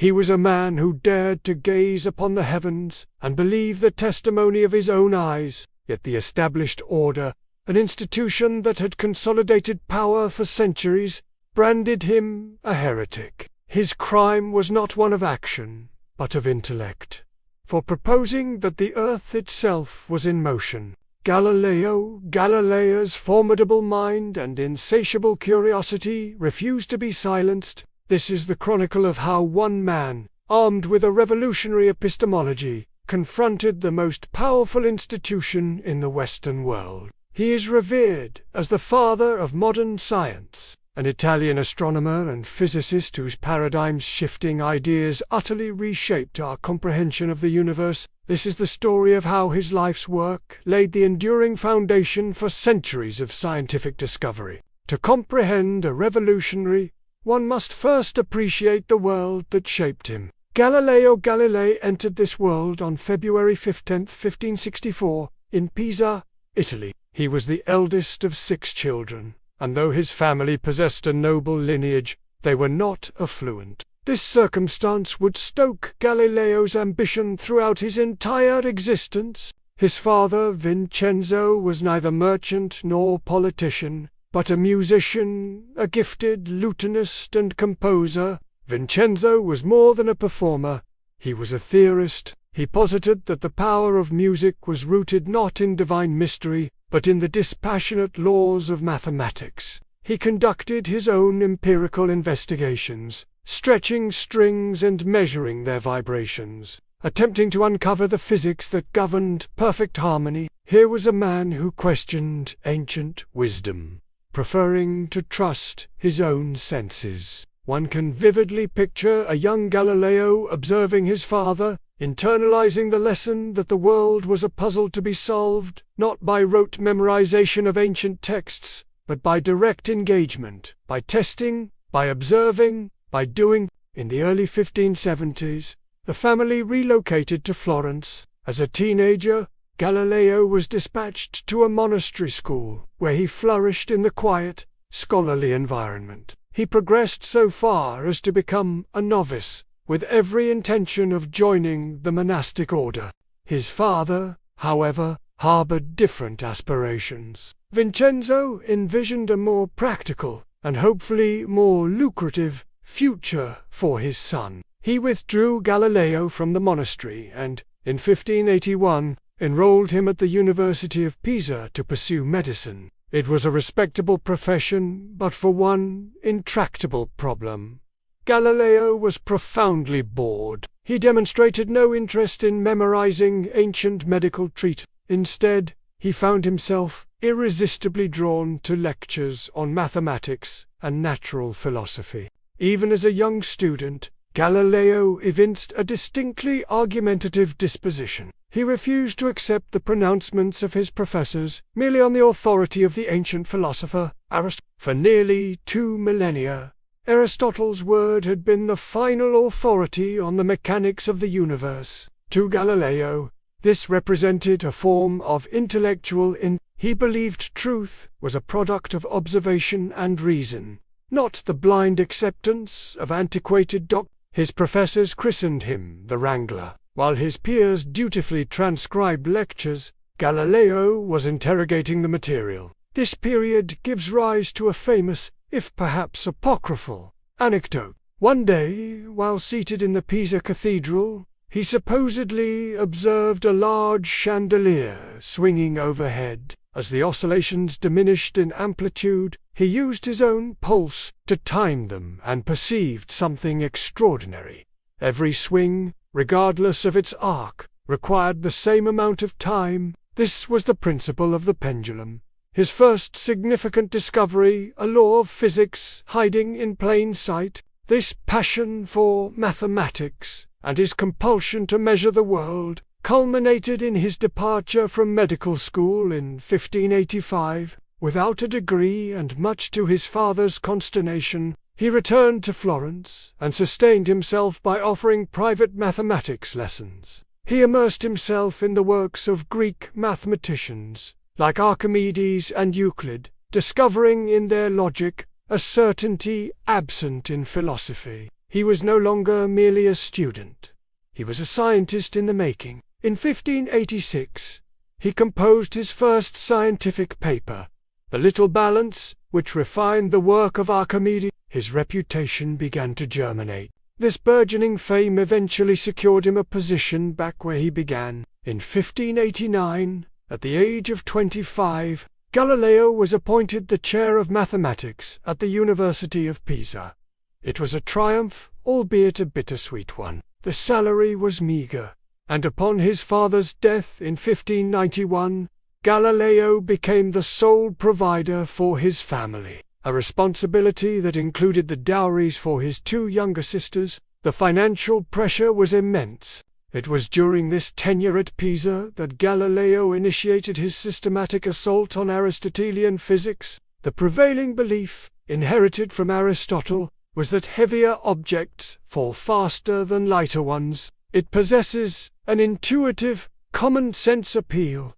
He was a man who dared to gaze upon the heavens and believe the testimony of his own eyes, yet the established order, an institution that had consolidated power for centuries, branded him a heretic. His crime was not one of action, but of intellect. For proposing that the earth itself was in motion, Galileo Galilei's formidable mind and insatiable curiosity refused to be silenced. This is the chronicle of how one man, armed with a revolutionary epistemology, confronted the most powerful institution in the Western world. He is revered as the father of modern science, an Italian astronomer and physicist whose paradigm-shifting ideas utterly reshaped our comprehension of the universe. This is the story of how his life's work laid the enduring foundation for centuries of scientific discovery. To comprehend a revolutionary, one must first appreciate the world that shaped him. Galileo Galilei entered this world on February 15, 1564, in Pisa, Italy. He was the eldest of 6 children, and though his family possessed a noble lineage, they were not affluent. This circumstance would stoke Galileo's ambition throughout his entire existence. His father, Vincenzo, was neither merchant nor politician, but a musician, a gifted lutenist and composer. Vincenzo was more than a performer, he was a theorist. He posited that the power of music was rooted not in divine mystery, but in the dispassionate laws of mathematics. He conducted his own empirical investigations, stretching strings and measuring their vibrations, attempting to uncover the physics that governed perfect harmony. Here was a man who questioned ancient wisdom, preferring to trust his own senses. One can vividly picture a young Galileo observing his father, internalizing the lesson that the world was a puzzle to be solved, not by rote memorization of ancient texts, but by direct engagement, by testing, by observing, by doing. In the early 1570s, the family relocated to Florence. As a teenager, Galileo was dispatched to a monastery school, where he flourished in the quiet, scholarly environment. He progressed so far as to become a novice, with every intention of joining the monastic order. His father, however, harbored different aspirations. Vincenzo envisioned a more practical, and hopefully more lucrative, future for his son. He withdrew Galileo from the monastery and, in 1581, enrolled him at the University of Pisa to pursue medicine. It was a respectable profession, but for one intractable problem. Galileo was profoundly bored. He demonstrated no interest in memorizing ancient medical treatises. Instead, he found himself irresistibly drawn to lectures on mathematics and natural philosophy. Even as a young student, Galileo evinced a distinctly argumentative disposition. He refused to accept the pronouncements of his professors merely on the authority of the ancient philosopher Aristotle. For nearly 2 millennia, Aristotle's word had been the final authority on the mechanics of the universe. To Galileo, this represented a form of intellectual He believed truth was a product of observation and reason, not the blind acceptance of antiquated doctrine. His professors christened him the Wrangler. While his peers dutifully transcribed lectures, Galileo was interrogating the material. This period gives rise to a famous, if perhaps apocryphal, anecdote. One day, while seated in the Pisa Cathedral, he supposedly observed a large chandelier swinging overhead. As the oscillations diminished in amplitude, he used his own pulse to time them and perceived something extraordinary. Every swing, regardless of its arc, required the same amount of time. This was the principle of the pendulum. His first significant discovery, a law of physics hiding in plain sight. This passion for mathematics, and his compulsion to measure the world, culminated in his departure from medical school in 1585. Without a degree and much to his father's consternation, he returned to Florence and sustained himself by offering private mathematics lessons. He immersed himself in the works of Greek mathematicians, like Archimedes and Euclid, discovering in their logic a certainty absent in philosophy. he was no longer merely a student. He was a scientist in the making. In 1586, he composed his first scientific paper, The Little Balance, which refined the work of Archimedes. His reputation began to germinate. This burgeoning fame eventually secured him a position back where he began. In 1589, at the age of 25, Galileo was appointed the chair of mathematics at the University of Pisa. It was a triumph, albeit a bittersweet one. The salary was meager, and upon his father's death in 1591, Galileo became the sole provider for his family, a responsibility that included the dowries for his two younger sisters. The financial pressure was immense. It was during this tenure at Pisa that Galileo initiated his systematic assault on Aristotelian physics. The prevailing belief, inherited from Aristotle, was that heavier objects fall faster than lighter ones. It possesses an intuitive, common-sense appeal.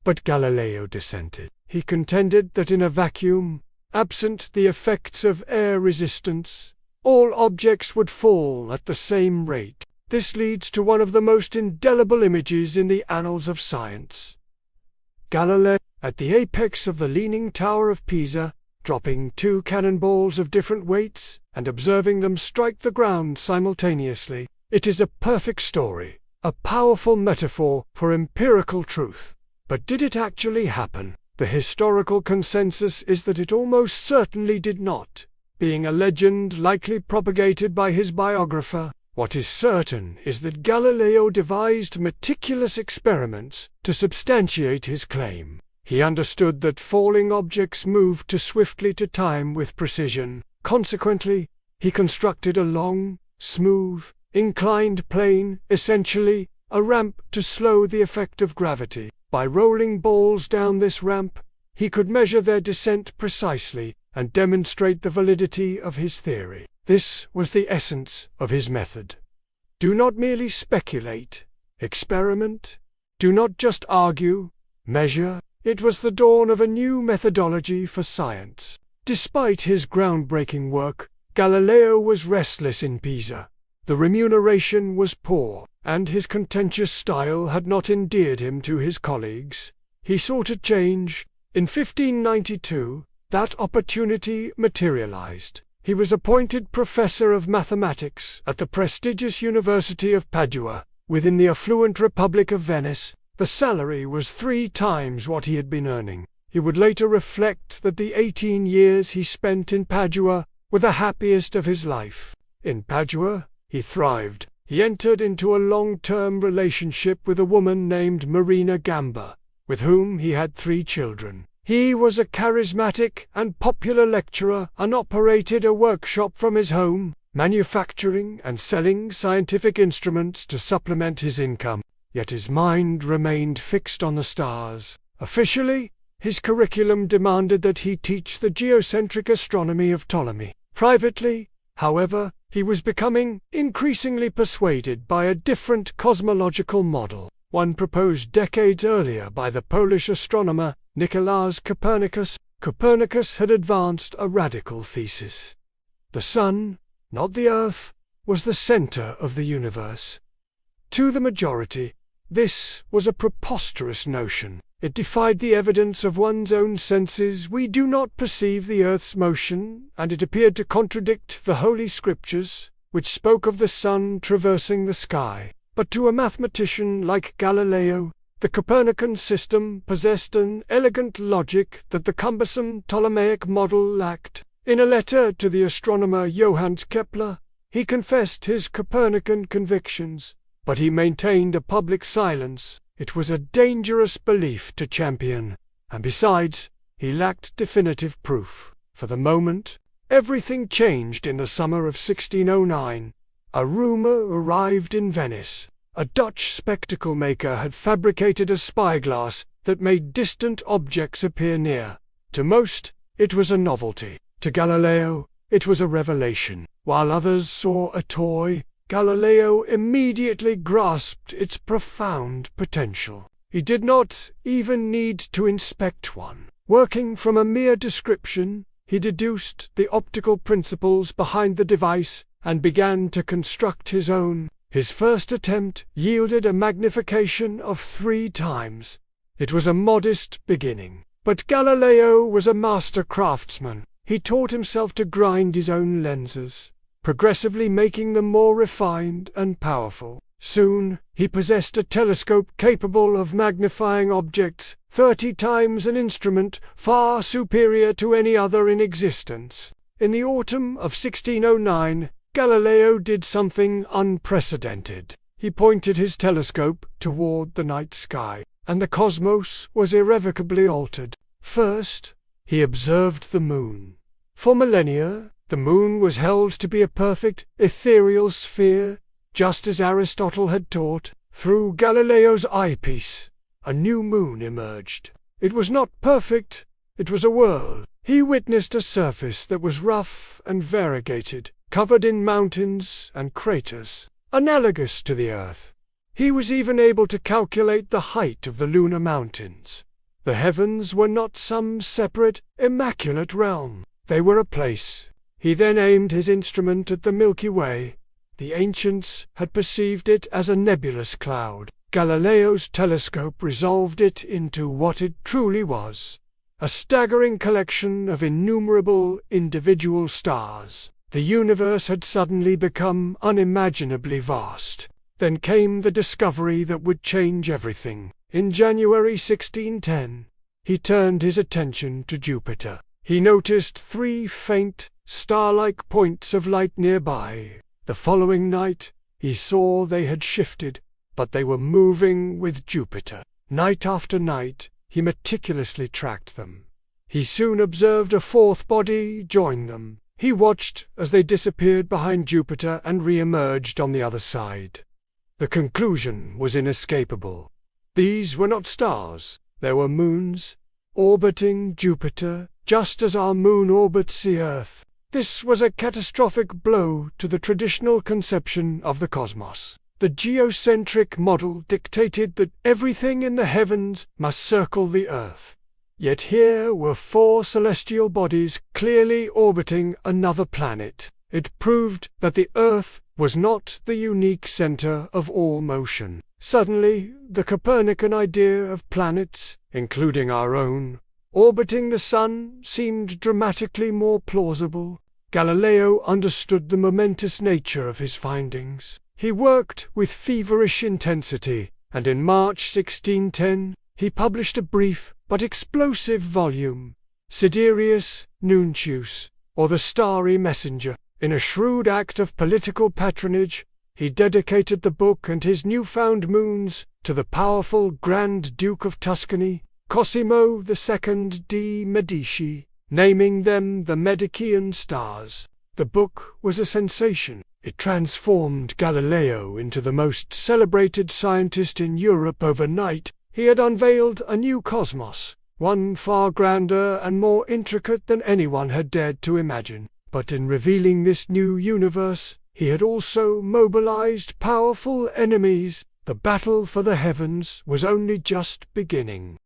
But Galileo dissented. He contended that in a vacuum, absent the effects of air resistance, all objects would fall at the same rate. This leads to one of the most indelible images in the annals of science. Galileo, at the apex of the Leaning Tower of Pisa, dropping two cannonballs of different weights and observing them strike the ground simultaneously. It is a perfect story, a powerful metaphor for empirical truth. But did it actually happen? The historical consensus is that it almost certainly did not, being a legend likely propagated by his biographer. What is certain is that Galileo devised meticulous experiments to substantiate his claim. He understood that falling objects moved too swiftly to time with precision. Consequently, he constructed a long, smooth, inclined plane, essentially a ramp to slow the effect of gravity. By rolling balls down this ramp, he could measure their descent precisely and demonstrate the validity of his theory. This was the essence of his method. Do not merely speculate, experiment. Do not just argue, measure. It was the dawn of a new methodology for science. Despite his groundbreaking work, Galileo was restless in Pisa. The remuneration was poor, and his contentious style had not endeared him to his colleagues. He sought a change. In 1592, that opportunity materialized. He was appointed professor of mathematics at the prestigious University of Padua, within the affluent Republic of Venice. The salary was 3 times what he had been earning. He would later reflect that the 18 years he spent in Padua were the happiest of his life. In Padua, he thrived. He entered into a long-term relationship with a woman named Marina Gamba, with whom he had 3 children. He was a charismatic and popular lecturer and operated a workshop from his home, manufacturing and selling scientific instruments to supplement his income. Yet his mind remained fixed on the stars. Officially, his curriculum demanded that he teach the geocentric astronomy of Ptolemy. Privately, however, he was becoming increasingly persuaded by a different cosmological model, one proposed decades earlier by the Polish astronomer Nicolaus Copernicus. Copernicus had advanced a radical thesis. The sun, not the earth, was the center of the universe. To the majority, this was a preposterous notion. It defied the evidence of one's own senses. We do not perceive the earth's motion, and it appeared to contradict the Holy Scriptures, which spoke of the sun traversing the sky. But to a mathematician like Galileo, the Copernican system possessed an elegant logic that the cumbersome Ptolemaic model lacked. In a letter to the astronomer Johannes Kepler, he confessed his Copernican convictions, but he maintained a public silence. It was a dangerous belief to champion, and besides, he lacked definitive proof. For the moment, everything changed in the summer of 1609. A rumor arrived in Venice. A Dutch spectacle maker had fabricated a spyglass that made distant objects appear near. To most, it was a novelty. To Galileo, it was a revelation. While others saw a toy, Galileo immediately grasped its profound potential. He did not even need to inspect one. Working from a mere description, he deduced the optical principles behind the device and began to construct his own. His first attempt yielded a magnification of 3 times. It was a modest beginning, but Galileo was a master craftsman. He taught himself to grind his own lenses, progressively making them more refined and powerful. Soon, he possessed a telescope capable of magnifying objects 30 times an instrument far superior to any other in existence. In the autumn of 1609, Galileo did something unprecedented. He pointed his telescope toward the night sky, and the cosmos was irrevocably altered. First, he observed the moon. For millennia, the moon was held to be a perfect, ethereal sphere, just as Aristotle had taught. Through Galileo's eyepiece, a new moon emerged. It was not perfect, it was a world. He witnessed a surface that was rough and variegated, covered in mountains and craters, analogous to the Earth. He was even able to calculate the height of the lunar mountains. The heavens were not some separate, immaculate realm. They were a place. He then aimed his instrument at the Milky Way. The ancients had perceived it as a nebulous cloud. Galileo's telescope resolved it into what it truly was: a staggering collection of innumerable individual stars. The universe had suddenly become unimaginably vast. Then came the discovery that would change everything. In January 1610, he turned his attention to Jupiter. He noticed 3 faint, star-like points of light nearby. The following night, he saw they had shifted, but they were moving with Jupiter. Night after night, he meticulously tracked them. He soon observed a 4th body join them. He watched as they disappeared behind Jupiter and re-emerged on the other side. The conclusion was inescapable. These were not stars, they were moons, orbiting Jupiter, just as our moon orbits the Earth. This was a catastrophic blow to the traditional conception of the cosmos. The geocentric model dictated that everything in the heavens must circle the Earth. Yet here were 4 celestial bodies clearly orbiting another planet. It proved that the Earth was not the unique center of all motion. Suddenly, the Copernican idea of planets, including our own, orbiting the Sun seemed dramatically more plausible. Galileo understood the momentous nature of his findings. He worked with feverish intensity, and in March 1610, he published a brief but explosive volume, Sidereus Nuncius, or the Starry Messenger. In a shrewd act of political patronage, he dedicated the book and his newfound moons to the powerful Grand Duke of Tuscany, Cosimo II de' Medici, naming them the Medicean stars. The book was a sensation. It transformed Galileo into the most celebrated scientist in Europe overnight. He had unveiled a new cosmos, one far grander and more intricate than anyone had dared to imagine. But in revealing this new universe, he had also mobilized powerful enemies. The battle for the heavens was only just beginning.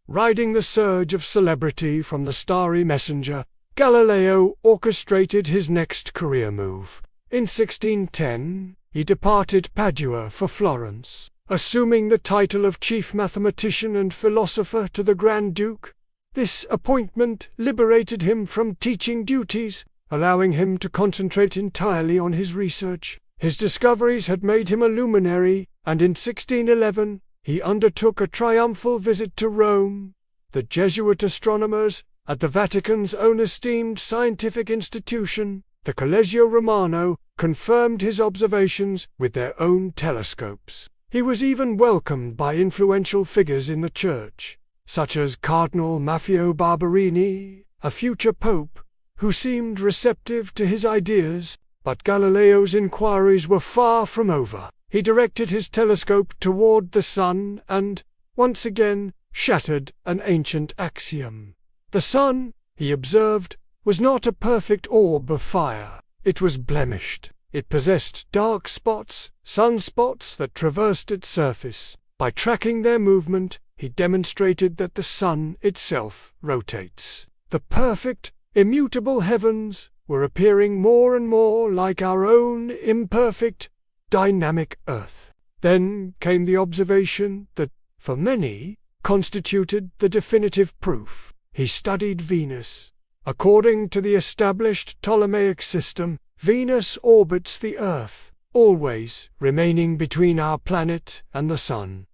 Riding the surge of celebrity from the Starry Messenger, Galileo orchestrated his next career move. In 1610, he departed Padua for Florence, assuming the title of chief mathematician and philosopher to the Grand Duke. This appointment liberated him from teaching duties, allowing him to concentrate entirely on his research. His discoveries had made him a luminary, and in 1611 he undertook a triumphal visit to Rome. The Jesuit astronomers, at the Vatican's own esteemed scientific institution, the Collegio Romano, confirmed his observations with their own telescopes. He was even welcomed by influential figures in the Church, such as Cardinal Maffeo Barberini, a future pope, who seemed receptive to his ideas. But Galileo's inquiries were far from over. He directed his telescope toward the sun and, once again, shattered an ancient axiom. The sun, he observed, was not a perfect orb of fire. It was blemished. It possessed dark spots, sunspots that traversed its surface. By tracking their movement, he demonstrated that the sun itself rotates. The perfect, immutable heavens were appearing more and more like our own imperfect, dynamic Earth. Then came the observation that, for many, constituted the definitive proof. He studied Venus. According to the established Ptolemaic system, Venus orbits the Earth, always remaining between our planet and the Sun.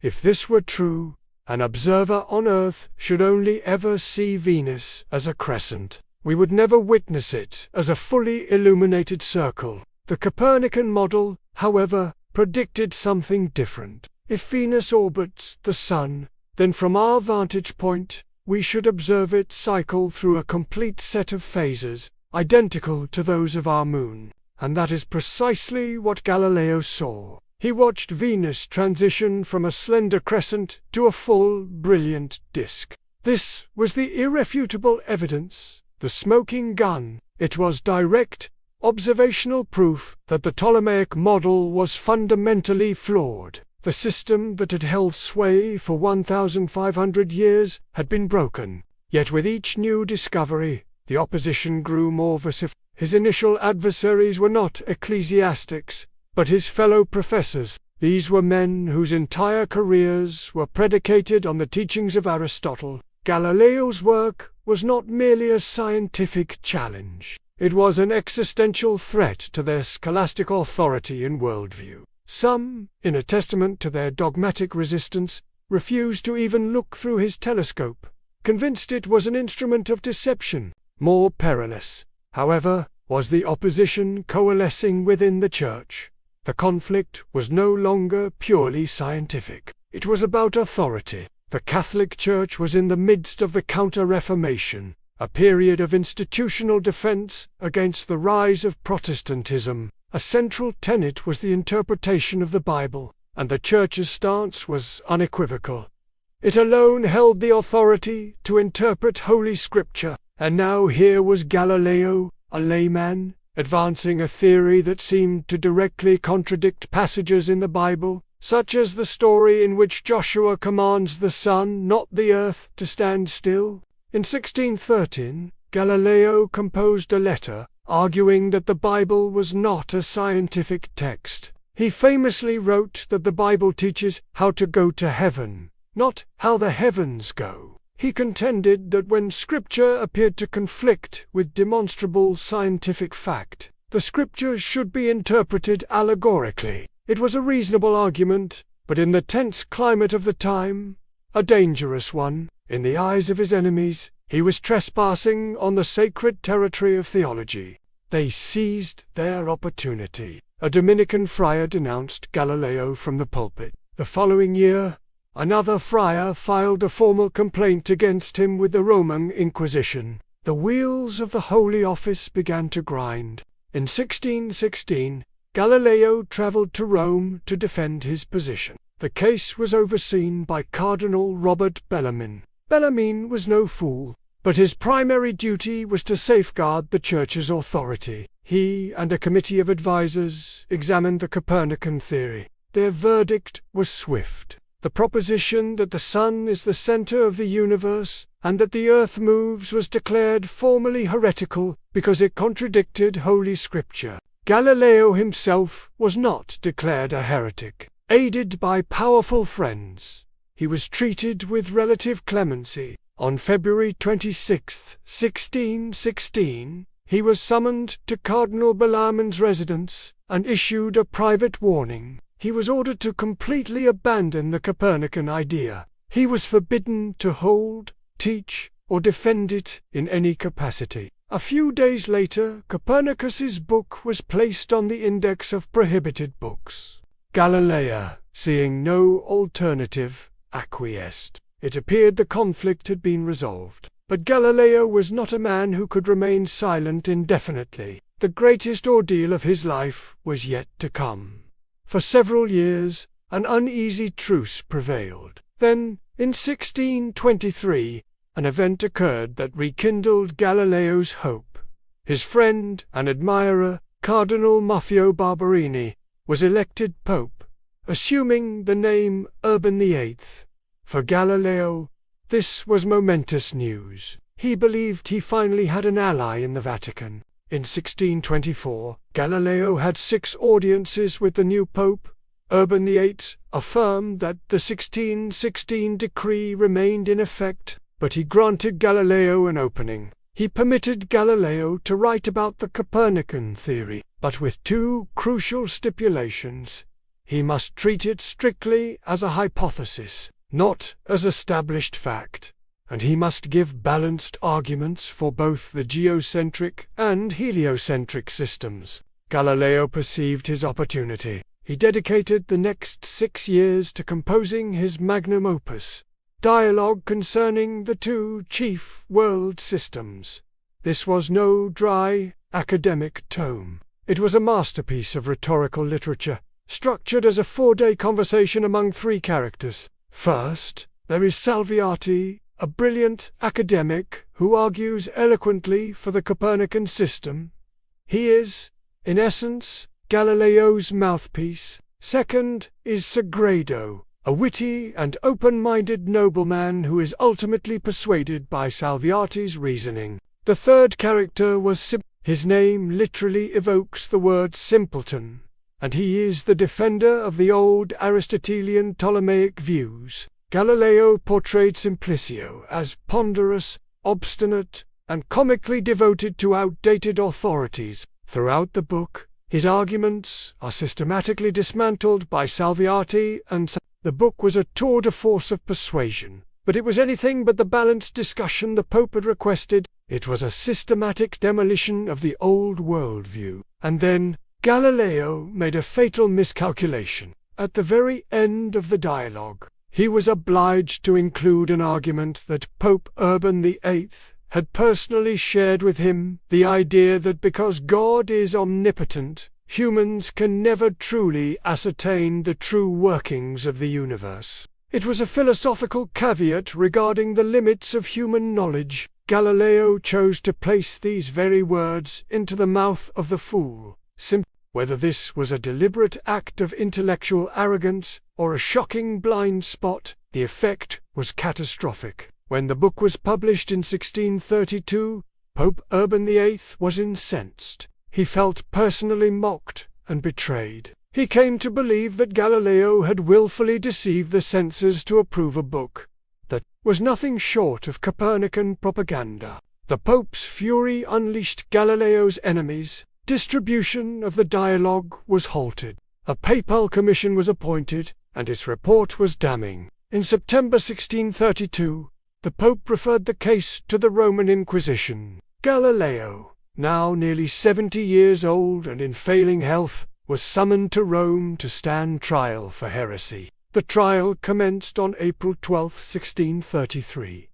If this were true, an observer on Earth should only ever see Venus as a crescent. We would never witness it as a fully illuminated circle. The Copernican model, however, predicted something different. If Venus orbits the Sun, then from our vantage point, we should observe it cycle through a complete set of phases, identical to those of our Moon. And that is precisely what Galileo saw. He watched Venus transition from a slender crescent to a full, brilliant disk. This was the irrefutable evidence, the smoking gun. It was direct, observational proof that the Ptolemaic model was fundamentally flawed. The system that had held sway for 1,500 years had been broken. Yet with each new discovery, the opposition grew more vociferous. His initial adversaries were not ecclesiastics, but his fellow professors. These were men whose entire careers were predicated on the teachings of Aristotle. Galileo's work was not merely a scientific challenge. It was an existential threat to their scholastic authority and worldview. Some, in a testament to their dogmatic resistance, refused to even look through his telescope, convinced it was an instrument of deception. More perilous, however, was the opposition coalescing within the Church. The conflict was no longer purely scientific. It was about authority. The Catholic Church was in the midst of the Counter-Reformation, a period of institutional defense against the rise of Protestantism. A central tenet was the interpretation of the Bible, and the Church's stance was unequivocal. It alone held the authority to interpret Holy Scripture, and now here was Galileo, a layman, advancing a theory that seemed to directly contradict passages in the Bible, such as the story in which Joshua commands the sun, not the earth, to stand still. In 1613, Galileo composed a letter arguing that the Bible was not a scientific text. He famously wrote that the Bible teaches how to go to heaven, not how the heavens go. He contended that when Scripture appeared to conflict with demonstrable scientific fact, the Scriptures should be interpreted allegorically. It was a reasonable argument, but in the tense climate of the time, a dangerous one. In the eyes of his enemies, he was trespassing on the sacred territory of theology. They seized their opportunity. A Dominican friar denounced Galileo from the pulpit. The following year, another friar filed a formal complaint against him with the Roman Inquisition. The wheels of the Holy Office began to grind. In 1616, Galileo traveled to Rome to defend his position. The case was overseen by Cardinal Robert Bellarmine. Bellarmine was no fool, but his primary duty was to safeguard the Church's authority. He and a committee of advisors examined the Copernican theory. Their verdict was swift. The proposition that the sun is the center of the universe and that the earth moves was declared formally heretical because it contradicted Holy Scripture. Galileo himself was not declared a heretic. Aided by powerful friends, he was treated with relative clemency. On February 26, 1616, he was summoned to Cardinal Bellarmine's residence and issued a private warning. He was ordered to completely abandon the Copernican idea. He was forbidden to hold, teach, or defend it in any capacity. A few days later, Copernicus's book was placed on the index of prohibited books. Galileo, seeing no alternative, acquiesced. It appeared the conflict had been resolved. But Galileo was not a man who could remain silent indefinitely. The greatest ordeal of his life was yet to come. For several years, an uneasy truce prevailed. Then, in 1623, an event occurred that rekindled Galileo's hope. His friend and admirer, Cardinal Maffeo Barberini, was elected Pope, assuming the name Urban VIII. For Galileo, this was momentous news. He believed he finally had an ally in the Vatican. In 1624, Galileo had 6 audiences with the new Pope. Urban VIII affirmed that the 1616 decree remained in effect, but he granted Galileo an opening. He permitted Galileo to write about the Copernican theory, but with 2 crucial stipulations. He must treat it strictly as a hypothesis, not as established fact, and he must give balanced arguments for both the geocentric and heliocentric systems. Galileo perceived his opportunity. He dedicated the next 6 years to composing his magnum opus, Dialogue Concerning the 2 Chief World Systems. This was no dry, academic tome. It was a masterpiece of rhetorical literature, structured as a 4-day conversation among 3 characters. First, there is Salviati, a brilliant academic who argues eloquently for the Copernican system. He is, in essence, Galileo's mouthpiece. Second is Sagredo, a witty and open-minded nobleman who is ultimately persuaded by Salviati's reasoning. The third character was his name literally evokes the word simpleton, and he is the defender of the old Aristotelian Ptolemaic views. Galileo portrayed Simplicio as ponderous, obstinate, and comically devoted to outdated authorities. Throughout the book, his arguments are systematically dismantled by Salviati, and the book was a tour de force of persuasion, but it was anything but the balanced discussion the Pope had requested. It was a systematic demolition of the old worldview. And then, Galileo made a fatal miscalculation. At the very end of the dialogue, he was obliged to include an argument that Pope Urban VIII had personally shared with him, the idea that because God is omnipotent, humans can never truly ascertain the true workings of the universe. It was a philosophical caveat regarding the limits of human knowledge. Galileo chose to place these very words into the mouth of the fool. Whether this was a deliberate act of intellectual arrogance or a shocking blind spot, the effect was catastrophic. When the book was published in 1632, Pope Urban VIII was incensed. He felt personally mocked and betrayed. He came to believe that Galileo had willfully deceived the censors to approve a book that was nothing short of Copernican propaganda. The Pope's fury unleashed Galileo's enemies. Distribution of the dialogue was halted. A papal commission was appointed, and its report was damning. In September 1632, the Pope referred the case to the Roman Inquisition. Galileo, now nearly 70 years old and in failing health, was summoned to Rome to stand trial for heresy. The trial commenced on April 12, 1633.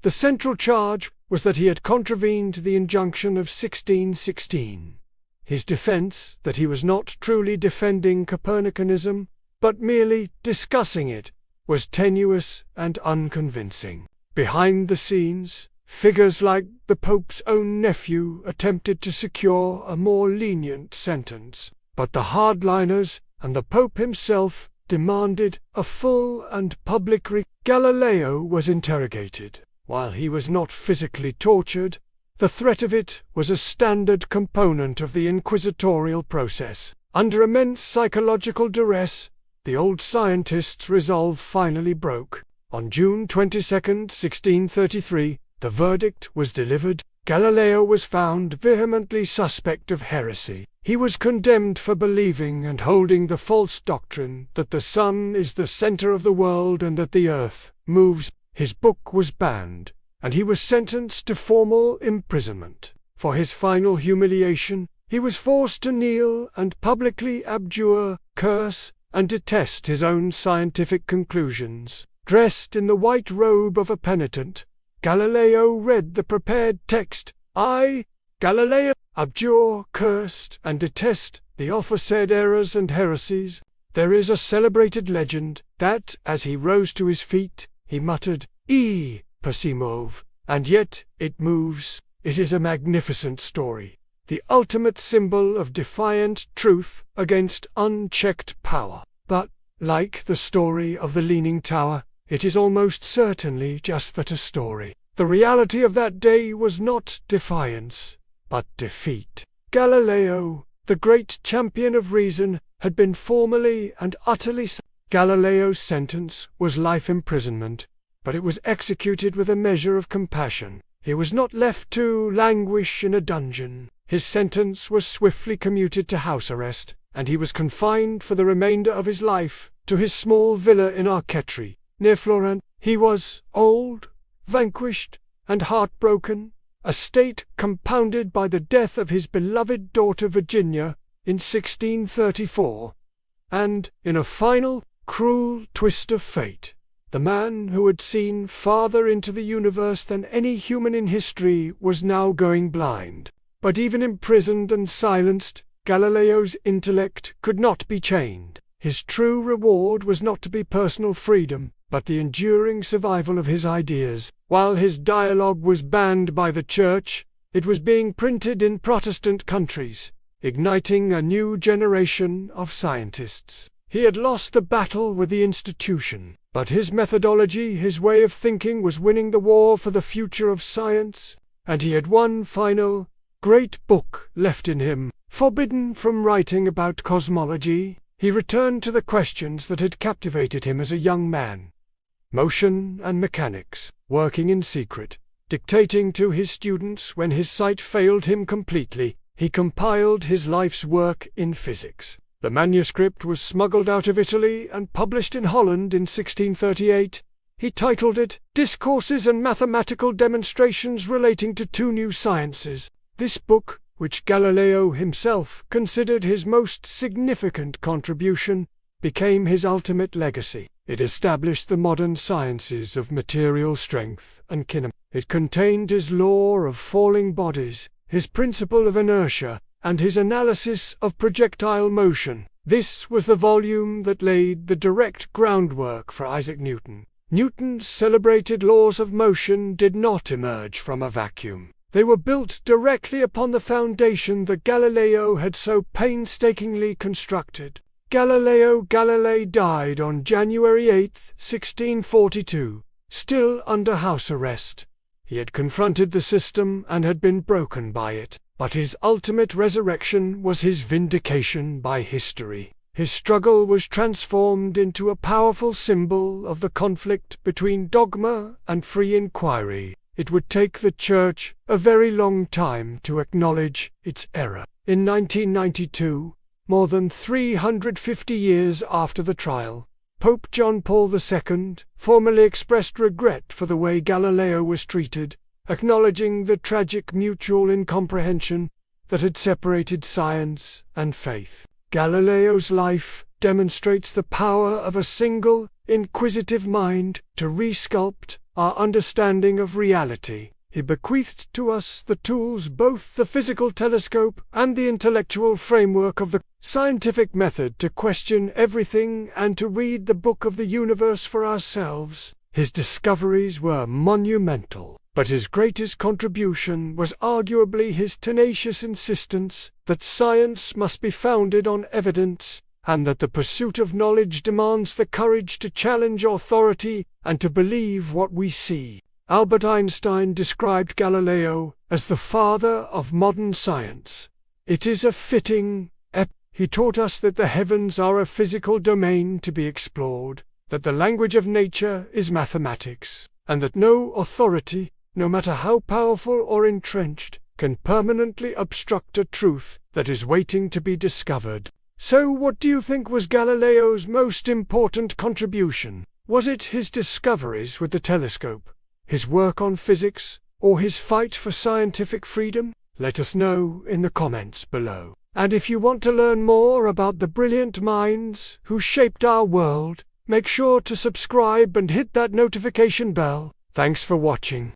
The central charge was that he had contravened the injunction of 1616. His defense, that he was not truly defending Copernicanism, but merely discussing it, was tenuous and unconvincing. Behind the scenes, figures like the Pope's own nephew attempted to secure a more lenient sentence, but the hardliners and the Pope himself demanded a full and public Galileo was interrogated. While he was not physically tortured, the threat of it was a standard component of the inquisitorial process. Under immense psychological duress, the old scientist's resolve finally broke. On June 22, 1633, the verdict was delivered. Galileo was found vehemently suspect of heresy. He was condemned for believing and holding the false doctrine that the sun is the center of the world and that the earth moves. His book was banned, and he was sentenced to formal imprisonment. For his final humiliation, he was forced to kneel and publicly abjure, curse, and detest his own scientific conclusions. Dressed in the white robe of a penitent, Galileo read the prepared text. I, Galileo, abjure, cursed, and detest the aforesaid errors and heresies. There is a celebrated legend that, as he rose to his feet, he muttered, Persimove, and yet it moves. It is a magnificent story, the ultimate symbol of defiant truth against unchecked power. But, like the story of the Leaning Tower, it is almost certainly just that, a story. The reality of that day was not defiance. but defeat. Galileo, the great champion of reason, had been formally and utterly Galileo's sentence was life imprisonment, but it was executed with a measure of compassion. He was not left to languish in a dungeon. His sentence was swiftly commuted to house arrest, and he was confined for the remainder of his life to his small villa in Arcetri, near Florence. He was old, vanquished, and heartbroken, a state compounded by the death of his beloved daughter Virginia in 1634, and, in a final, cruel twist of fate, the man who had seen farther into the universe than any human in history was now going blind. But even imprisoned and silenced, Galileo's intellect could not be chained. His true reward was not to be personal freedom, but the enduring survival of his ideas. While his dialogue was banned by the Church, it was being printed in Protestant countries, igniting a new generation of scientists. He had lost the battle with the institution, but his methodology, his way of thinking, was winning the war for the future of science, and he had one final, great book left in him. Forbidden from writing about cosmology, he returned to the questions that had captivated him as a young man. Motion and mechanics, working in secret, dictating to his students when his sight failed him completely, he compiled his life's work in physics. The manuscript was smuggled out of Italy and published in Holland in 1638. He titled it, Discourses and Mathematical Demonstrations Relating to Two New Sciences. This book, which Galileo himself considered his most significant contribution, became his ultimate legacy. It established the modern sciences of material strength and kinetics. It contained his law of falling bodies, his principle of inertia, and his analysis of projectile motion. This was the volume that laid the direct groundwork for Isaac Newton. Newton's celebrated laws of motion did not emerge from a vacuum. They were built directly upon the foundation that Galileo had so painstakingly constructed. Galileo Galilei died on January 8, 1642, still under house arrest. He had confronted the system and had been broken by it, but his ultimate resurrection was his vindication by history. His struggle was transformed into a powerful symbol of the conflict between dogma and free inquiry. It would take the Church a very long time to acknowledge its error. In 1992, more than 350 years after the trial, Pope John Paul II formally expressed regret for the way Galileo was treated, acknowledging the tragic mutual incomprehension that had separated science and faith. Galileo's life demonstrates the power of a single, inquisitive mind to resculpt our understanding of reality. He bequeathed to us the tools, both the physical telescope and the intellectual framework of the scientific method, to question everything and to read the book of the universe for ourselves. His discoveries were monumental, but his greatest contribution was arguably his tenacious insistence that science must be founded on evidence, and that the pursuit of knowledge demands the courage to challenge authority and to believe what we see. Albert Einstein described Galileo as the father of modern science. It is a fitting He taught us that the heavens are a physical domain to be explored, that the language of nature is mathematics, and that no authority, no matter how powerful or entrenched, can permanently obstruct a truth that is waiting to be discovered. So what do you think was Galileo's most important contribution? Was it his discoveries with the telescope, his work on physics, or his fight for scientific freedom? Let us know in the comments below. And if you want to learn more about the brilliant minds who shaped our world, make sure to subscribe and hit that notification bell. Thanks for watching.